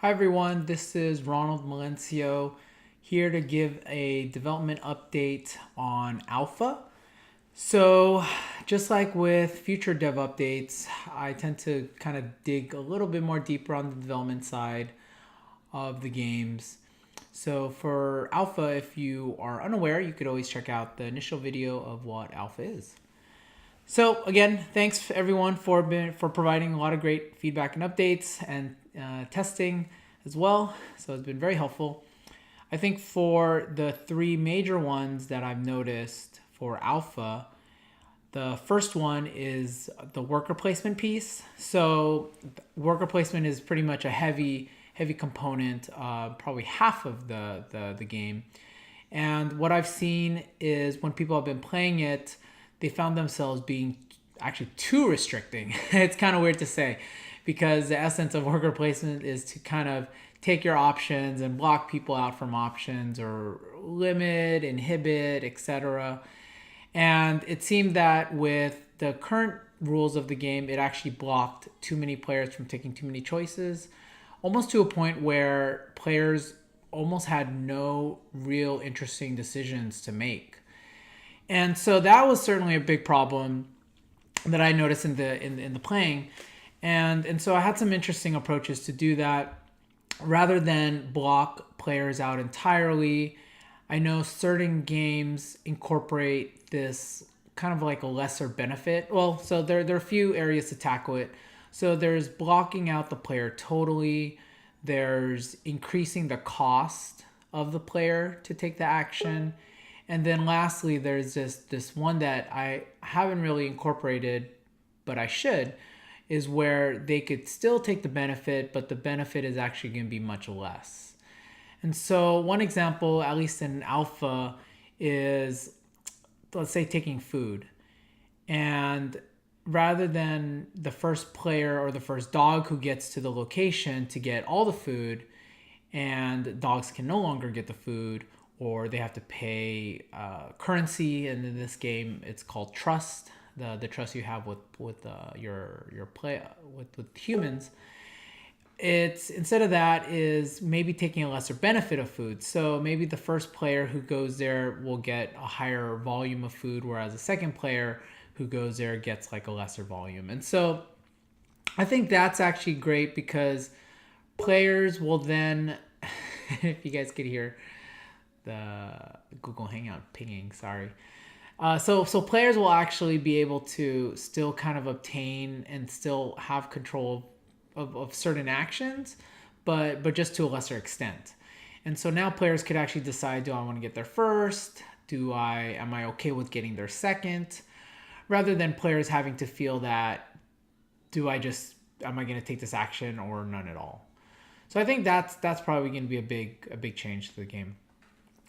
Hi everyone, this is Ronald Malencio here to give a development update on Alpha. So, just like with future dev updates, I tend to kind of dig a little bit more deeper on the development side of the games. So, for Alpha, if you are unaware, you could always check out the initial video of what Alpha is. So again, thanks everyone for providing a lot of great feedback and updates and testing as well. So it's been very helpful. I think for the three major ones that I've noticed for Alpha, the first one is the worker placement piece. So worker placement is pretty much a heavy component, probably half of the game. And what I've seen is when people have been playing it, they found themselves being actually too restricting. It's kind of weird to say because the essence of worker placement is to kind of take your options and block people out from options or limit, inhibit, etc. And it seemed that with the current rules of the game, it actually blocked too many players from taking too many choices, almost to a point where players almost had no real interesting decisions to make. And so that was certainly a big problem that I noticed in the playing. And so I had some interesting approaches to do that. Rather than block players out entirely, I know certain games incorporate this kind of like a lesser benefit. Well, so there are a few areas to tackle it. So there's blocking out the player totally. There's increasing the cost of the player to take the action. And then lastly, there's this one that I haven't really incorporated, but I should, is where they could still take the benefit, but the benefit is actually going to be much less. And so one example, at least in alpha, is let's say taking food. And rather than the first player or the first dog who gets to the location to get all the food, and dogs can no longer get the food, or they have to pay currency, and in this game it's called trust, the trust you have with your play with humans. It's instead of that is maybe taking a lesser benefit of food. So maybe the first player who goes there will get a higher volume of food, whereas the second player who goes there gets like a lesser volume. And so I think that's actually great because players will then if you guys could hear the Google Hangout pinging, sorry. So players will actually be able to still kind of obtain and still have control of certain actions, but just to a lesser extent. And so now players could actually decide, do I want to get there first? Am I okay with getting there second? Rather than players having to feel that, am I going to take this action or none at all? So I think that's probably going to be a big change to the game.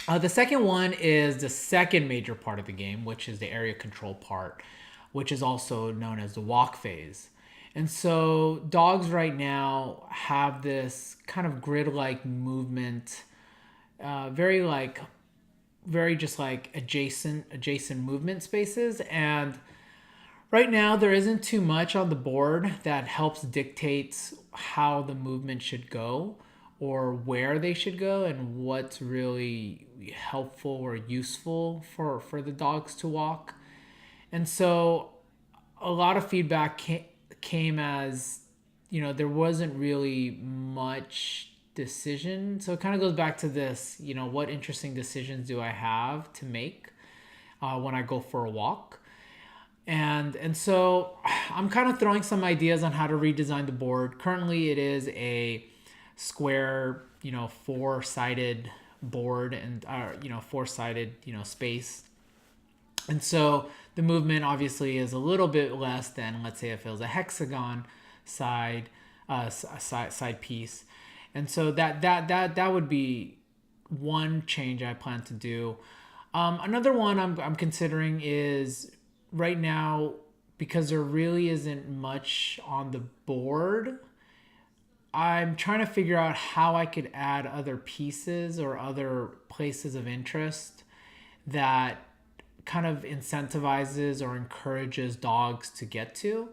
The second one is the second major part of the game, which is the area control part, which is also known as the walk phase. And so dogs right now have this kind of grid-like movement, very just like adjacent movement spaces. And right now there isn't too much on the board that helps dictate how the movement should go or where they should go and what's really helpful or useful for the dogs to walk. And so a lot of feedback came as, there wasn't really much decision. So it kind of goes back to this, what interesting decisions do I have to make when I go for a walk? And so I'm kind of throwing some ideas on how to redesign the board. Currently it is a square, four-sided board and four-sided, space. And so the movement obviously is a little bit less than, let's say, if it was a hexagon side piece. And so that would be one change I plan to do. Another one I'm considering is right now, because there really isn't much on the board, I'm trying to figure out how I could add other pieces or other places of interest that kind of incentivizes or encourages dogs to get to.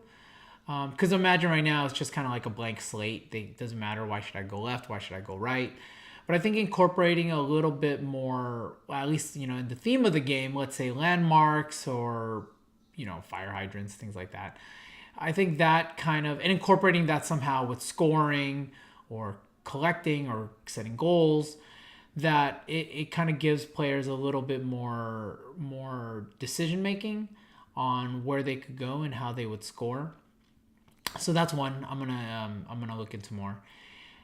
Because imagine right now it's just kind of like a blank slate. It doesn't matter, why should I go left, why should I go right. But I think incorporating a little bit more, well, at least in the theme of the game, let's say landmarks or fire hydrants, things like that. I think that kind of, and incorporating that somehow with scoring or collecting or setting goals, that it kind of gives players a little bit more decision making on where they could go and how they would score. So that's one I'm gonna look into more.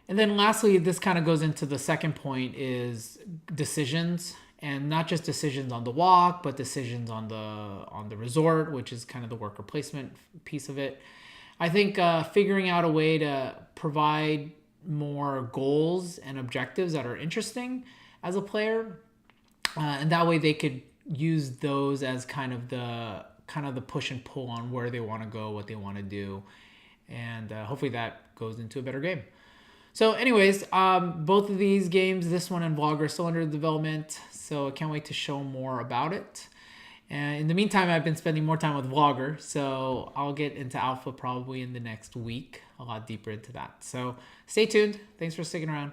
And then lastly, this kind of goes into the second point is decisions, and not just decisions on the walk, but decisions on the resort, which is kind of the worker placement piece of it. I think figuring out a way to provide more goals and objectives that are interesting as a player, and that way they could use those as kind of the push and pull on where they want to go, what they want to do, and hopefully that goes into a better game. So anyways, both of these games, this one and Vlogger, are still under development, so I can't wait to show more about it. And in the meantime, I've been spending more time with Vlogger, so I'll get into Alpha probably in the next week, a lot deeper into that. So stay tuned. Thanks for sticking around.